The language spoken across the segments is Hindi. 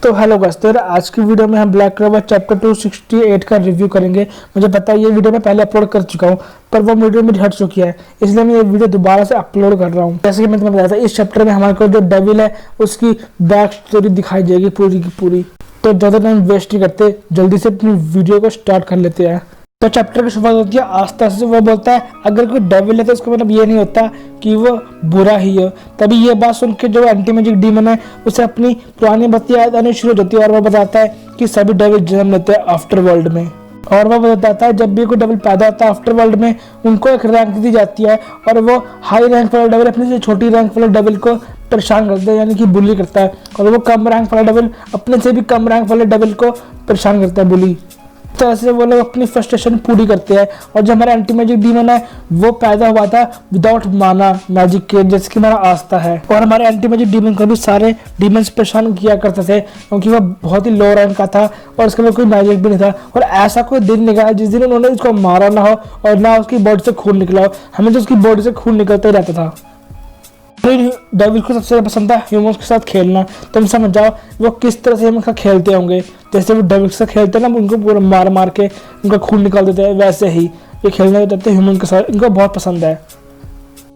तो हेलो गाइस, आज की वीडियो में हम ब्लैक क्लोवर चैप्टर 268 का रिव्यू करेंगे। मुझे पता है ये वीडियो मैं पहले अपलोड कर चुका हूँ, पर वो वीडियो मेरी हट चुकी है, इसलिए मैं ये वीडियो दोबारा से अपलोड कर रहा हूँ। जैसे कि मैं तुम्हें बताया था, इस चैप्टर में हमारे को जो डेविल है उसकी बैक स्टोरी दिखाई जाएगी पूरी की पूरी। तो ज़्यादा टाइम वेस्ट नहीं करते, जल्दी से अपनी वीडियो को स्टार्ट कर लेते हैं। तो चैप्टर की शुरुआत होती है आस्था से। वो बोलता है अगर कोई डेविल है तो इसका मतलब ये नहीं होता कि वो बुरा ही है। तभी ये बात सुन के जो एंटी मैजिक डीमन है उसे अपनी पुरानी बातें याद आनी शुरू हो जाती है और वो बताता है कि सभी डेविल जन्म लेते हैं आफ्टर वर्ल्ड में। और वो बताता है जब भी कोई डेविल पैदा होता है आफ्टर वर्ल्ड में उनको एक रैंक दी जाती है और वो हाई रैंक वाला डेविल अपने से छोटी रैंक वाले डेविल को परेशान करता है, यानी कि बुली करता है, और वो कम रैंक वाला डेविल अपने से भी कम रैंक वाले डेविल को परेशान करता है, बुली। इस तरह से वो लोग अपनी फ्रस्ट्रेशन पूरी करते हैं। और जो हमारा एंटी मैजिक डीमन है वो पैदा हुआ था विदाउट माना मैजिक के, जैसे कि हमारा आस्था है। और हमारे एंटी मैजिक डीमन को भी सारे डीमंस परेशान किया करते थे क्योंकि वो बहुत ही लो रैंक का था और उसके अंदर कोई मैजिक भी नहीं था। और ऐसा कोई दिन नहीं गया जिस दिन उन्होंने उसको मारा ना हो और ना उसकी बॉडी से खून निकला हो। हमें तो उसकी बॉडी से खून निकलता ही रहता था। डेविल को सबसे ज्यादा पसंद था ह्यूमंस के साथ खेलना। तुम समझ जाओ वो किस तरह से ह्यूमंस का खेलते होंगे। जैसे वो डेविल के साथ खेलते हैं ना, उनको पूरा मार मार के उनका खून निकाल देते हैं, वैसे ही ये खेलने देते हैं ह्यूमन के साथ। इनको बहुत पसंद है।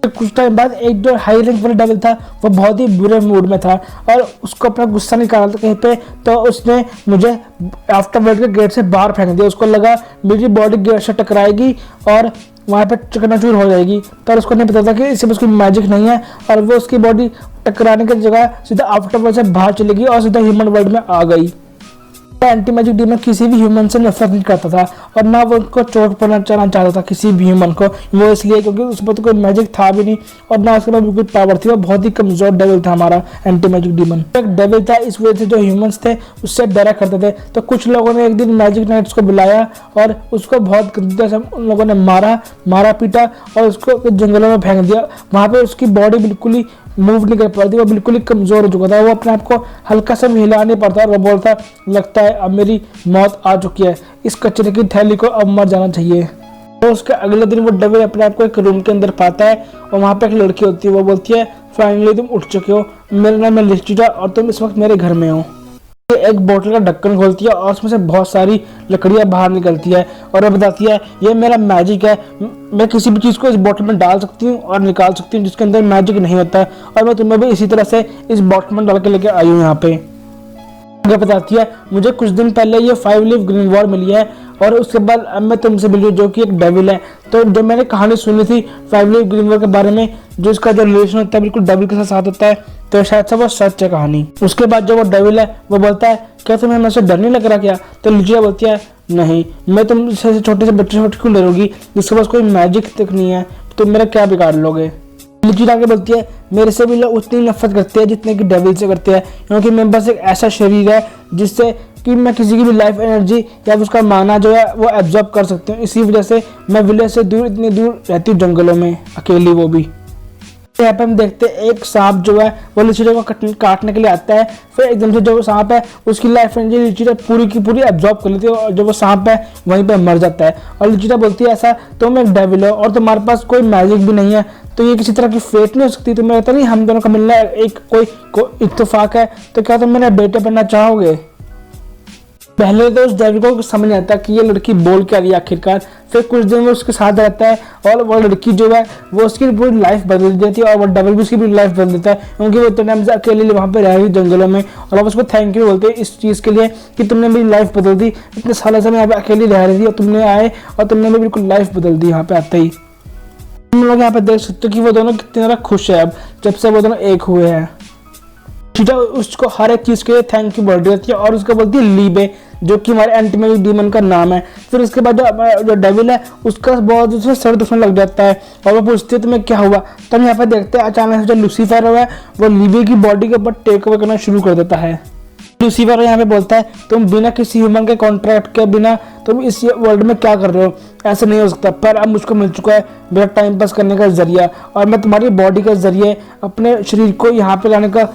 तो कुछ टाइम बाद एक जो हाई रैंक वाला डेविल था वो बहुत ही बुरे मूड में था और उसको अपना गुस्सा निकालना था कहीं पे, तो उसने मुझे आफ्टर वर्ल्ड के गेट से बाहर फेंक दिया। उसको लगा मेरी बॉडी गेट से टकराएगी और वहाँ पे चकनाचूर हो जाएगी, पर उसको नहीं पता था कि इससे उसकी मैजिक नहीं है और वो उसकी बॉडी टकराने की जगह सीधा आफ्टर वर्ल्ड से बाहर चलेगी और सीधा ह्यूमन वर्ल्ड में आ गई। एंटी मैजिक डीमन किसी भी ह्यूमन से नफरत नहीं करता था और ना वो उनको चोट पहुंचाना चाहता था किसी भी ह्यूमन को। वो इसलिए क्योंकि उस पर तो कोई मैजिक था भी नहीं और ना उसके पास बिल्कुल पावर थी। वो बहुत ही कमजोर डेविल था हमारा एंटी मैजिक डीमन। एक डेविल था, इस वजह से जो ह्यूमंस थे उससे डरा करते थे। तो कुछ लोगों ने एक दिन मैजिक नाइट्स को बुलाया और उसको बहुत गंदी तरह से उन लोगों ने मारा पीटा और उसको जंगलों में फेंक दिया। वहाँ पे उसकी बॉडी बिल्कुल ही मूव नहीं कर पाती, वो बिल्कुल ही कमजोर हो चुका था। वो अपने आप को हल्का सा भी हिला नहीं पाता और वो बोलता लगता है अब मेरी मौत आ चुकी है, इस कचरे की थैली को अब मर जाना चाहिए। तो उसके अगले दिन वो डेविल अपने आप को एक रूम के अंदर पाता है और वहाँ पे एक लड़की होती है। वो बोलती है फाइनली तुम उठ चुके हो, मेरा नाम है लिस्टिटा और तुम इस वक्त मेरे घर में हो। एक बोतल का ढक्कन खोलती है और उसमें से बहुत सारी लकड़ियां बाहर निकलती है और वो बताती है ये मेरा मैजिक है, मैं किसी भी चीज़ को इस बोतल में डाल सकती हूँ और निकाल सकती हूँ जिसके अंदर मैजिक नहीं होता है, और मैं तुम्हें भी इसी तरह से इस बोतल में डाल के लेके आई हूँ यहाँ पे। बताती है मुझे कुछ दिन पहले ये 5 लीफ ग्रीन वॉर मिली है और उसके बाद अब मैं तुमसे मिली जो कि एक डेविल है। तो जब मैंने कहानी सुनी थी 5 लीफ ग्रीन वॉर के बारे में, जो इसका जो रिलेशन होता है बिल्कुल डेविल के साथ होता है, तो शायद से वो सच है कहानी। उसके बाद जो वो डेविल है वो बोलता है क्या तुम्हें मेरे से डर नहीं लग रहा क्या? तो लिजिया बोलती है नहीं, मैं तुम जैसे छोटे से बच्चे से क्यों डरूंगी जिसके पास कोई मैजिक तक नहीं है, तुम मेरा क्या बिगाड़ लोगे? लिजिया आगे बोलती है मेरे से भी लोग उतनी नफरत करते हैं जितने कि डेविल से करते हैं, क्योंकि मेरे पास एक ऐसा शरीर है जिससे कि मैं किसी की भी लाइफ एनर्जी या उसका माना जो है वो एब्जॉर्ब कर सकती हूँ। इसी वजह से मैं विलेज से दूर इतनी दूर रहती हूँ जंगलों में अकेली, वो भी। यहाँ पे हम देखते हैं एक सांप जो है वो लिचिटा को काटने के लिए आता है। फिर एकदम से जो वो सांप है उसकी लाइफ एनर्जी लिचिटा पूरी की पूरी एब्जॉर्ब कर लेती है और जो वो सांप है वहीं पे मर जाता है। और लिचिटा बोलती है ऐसा तुम एक डेविल हो और तुम्हारे पास कोई मैजिक भी नहीं है, तो ये किसी तरह की फेट नहीं हो सकती। तुम्हें पता नहीं हम दोनों का मिलना एक कोई इत्तेफाक है, तो क्या तुम मेरे बेटे बनना चाहोगे? पहले तो उस डेविल को समझ आता है कि ये लड़की बोल क्या रही है आखिरकार। फिर कुछ दिन वो उसके साथ रहता है और वो लड़की जो है वो उसकी पूरी लाइफ बदल देती है और वो डेविल भी उसकी पूरी लाइफ बदल देता है, क्योंकि वो इतने टाइम से अकेले वहाँ पे रह रही जंगलों में। और अब उसको थैंक यू बोलते हैं इस चीज़ के लिए कि तुमने मेरी लाइफ बदल दी, इतने सालों से मैं यहाँ पे अकेली रह रही थी और तुमने आए और तुमने मेरी बिल्कुल लाइफ बदल दी यहाँ पे आते ही। तुम लोग यहाँ पे देख सकते हो कि वो दोनों कितने ज़्यादा खुश है अब जब से वो दोनों एक हुए हैं। उसको हर एक चीज़ के लिए थैंक यू बोल रही होती है और उसको बोलती है लीबे, जो कि हमारे एंटी मैजिक डीमन का नाम है। फिर उसके बाद जो डेविल है उसका बहुत उसमें सर दुखने लग जाता है और वो पूछती है तुम्हें क्या हुआ। तो हम यहाँ पे देखते हैं अचानक से जो लूसीफर है वो लीबे की बॉडी के ऊपर टेक ओवर करना शुरू कर देता है। लूसीफर यहाँ पे बोलता है तुम बिना किसी ह्यूमन के कॉन्ट्रैक्ट के बिना तुम इस वर्ल्ड में क्या कर रहे हो, ऐसे नहीं हो सकता। पर अब मुझको मिल चुका है मेरा टाइम पास करने का जरिया और मैं तुम्हारी बॉडी के जरिए अपने शरीर को यहाँ पे लाने का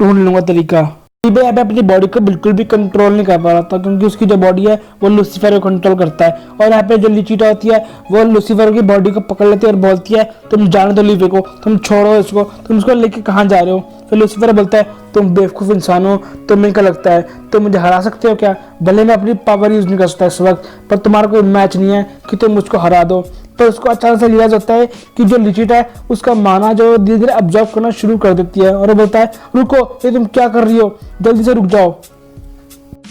ढूंढ लूंगा तरीका। लीबे यहाँ पे अपनी बॉडी को बिल्कुल भी कंट्रोल नहीं कर पा रहा था क्योंकि उसकी जो बॉडी है वो लूसीफर को कंट्रोल करता है। और यहाँ पे जो लिचिटा होती है वो लूसीफर की बॉडी को पकड़ लेती है और बोलती है तुम जाने दो लीबे को, तुम छोड़ो इसको, तुम इसको लेके कहाँ जा रहे हो? फिर लूसीफर बोलता है तुम बेवकूफ़ इंसान हो, तुम्हें क्या लगता है तुम मुझे हरा सकते हो क्या? भले मैं अपनी पावर यूज़ नहीं कर सकता इस वक्त, पर तुम्हारा कोई मैच नहीं है कि तुम मुझको हरा दो। तो उसको अचानक से रियलाइज होता है कि जो लिचिटा है उसका माना जो धीरे धीरे ऑब्जर्व करना शुरू कर देती है और वो बोलता है रुको, ये तुम क्या कर रही हो, जल्दी से रुक जाओ।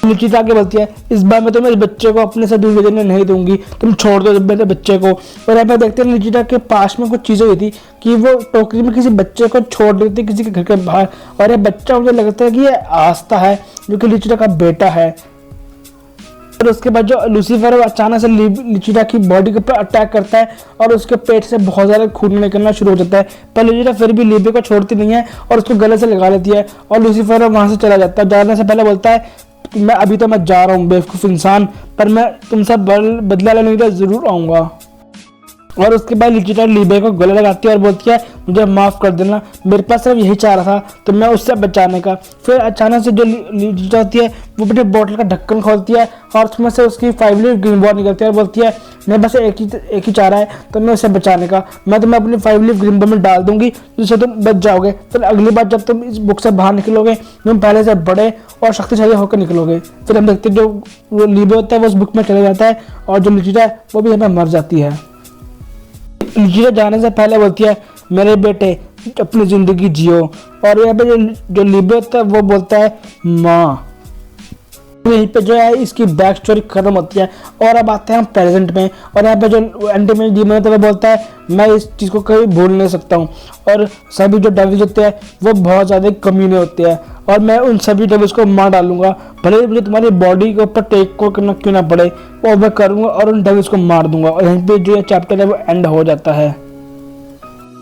लिचिटा आगे बोलती है इस बार मैं तुम्हें इस बच्चे को अपने से दूर भेजने नहीं दूंगी, तुम छोड़ दो मेरे बच्चे को। और यहाँ पे देखते हैं लिचिटा के पास में कुछ चीज़ें हुई थी कि वो टोकरी में किसी बच्चे को छोड़ देती किसी के घर के बाहर, और ये बच्चा मुझे लगता है कि ये आस्था है जो कि लिचिटा का बेटा है। और उसके बाद जो लूसीफर अचानक से लिचिटा की बॉडी के ऊपर अटैक करता है और उसके पेट से बहुत ज़्यादा खून निकलना शुरू हो जाता है, पर लिचिटा फिर भी लिबे को छोड़ती नहीं है और उसको गले से लगा लेती है और लूसीफर वहाँ से चला जाता है। जाने से पहले बोलता है मैं अभी तो मैं जा रहा हूँ बेवकूफ़ इंसान, पर मैं तुमसे बदला लेने के लिए ज़रूर आऊँगा। और उसके बाद लिचिटा लिबे को गले लगाती है और बोलती है मुझे माफ़ कर देना, मेरे पास सिर्फ यही चाह रहा था तो मैं उससे बचाने का। फिर अचानक से जो लिचिटा होती है वो अपने बोतल का ढक्कन खोलती है और उसमें से उसकी 5 लीफ ग्रीन बॉल निकलती है और बोलती है मैं बस एक ही चाह रहा है तो मैं उसे बचाने का, मैं तुम्हें अपनी 5 लीफ ग्रीन बॉल में डाल दूंगी जिससे तुम बच जाओगे। फिर अगली बार जब तुम इस बुक से बाहर निकलोगे तुम पहले से बड़े और शक्तिशाली होकर निकलोगे। फिर हम देखते हैं जो लिबे होता है वो उस बुक में चला जाता है और जो लिचिटा है वो भी यहाँ पर मर जाती है। लिचिटा जाने से पहले बोलती है मेरे बेटे अपनी ज़िंदगी जियो, और यहाँ पे जो लिबे होता है वो बोलता है माँ। यहीं पे जो है इसकी बैक स्टोरी खत्म होती है और अब आते हैं हम प्रेजेंट में। और यहाँ पे जो एंटी डीमन होता है वो बोलता है मैं इस चीज़ को कभी भूल नहीं सकता हूँ, और सभी जो डेविल्स होते हैं वो बहुत ज़्यादा कमीने होते हैं और मैं उन सभी डेविल्स को मार डालूंगा, भले ही मुझे तुम्हारी बॉडी के ऊपर टेक को करना क्यों ना पड़े, वो मैं करूँगा और उन डेविल्स को मार दूंगा। और यहीं पर जो चैप्टर है वो एंड हो जाता है।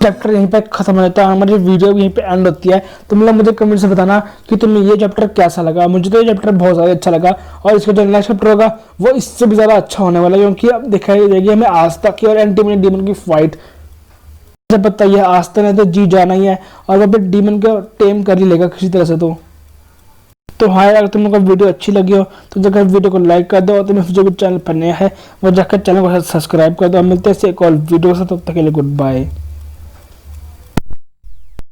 चैप्टर यहीं पे खत्म हो जाता है, हमारी वीडियो भी यहीं पे एंड होती है। तो मतलब मुझे कमेंट से बताना कि तुम्हें ये चैप्टर कैसा लगा। मुझे तो ये चैप्टर बहुत ज़्यादा अच्छा लगा और इसका जो नेक्स्ट चैप्टर होगा वो इससे भी ज़्यादा अच्छा होने वाला है, क्योंकि अब दिखाई देगी हमें आस्था की और एंटी डीमन की फाइट। मुझे पता है आस्था ने तो जी जाना ही है और वो भी डीमन को टेम कर ही लेगा किसी तरह से। तो हाँ, अगर तुम लोग को वीडियो अच्छी लगी हो तो जाकर वीडियो को लाइक कर दो और तुम्हें जो भी चैनल पर नया है वो जाकर चैनल को सब्सक्राइब कर दो। मिलते हैं एक और वीडियो से, तब तक के लिए गुड बाय।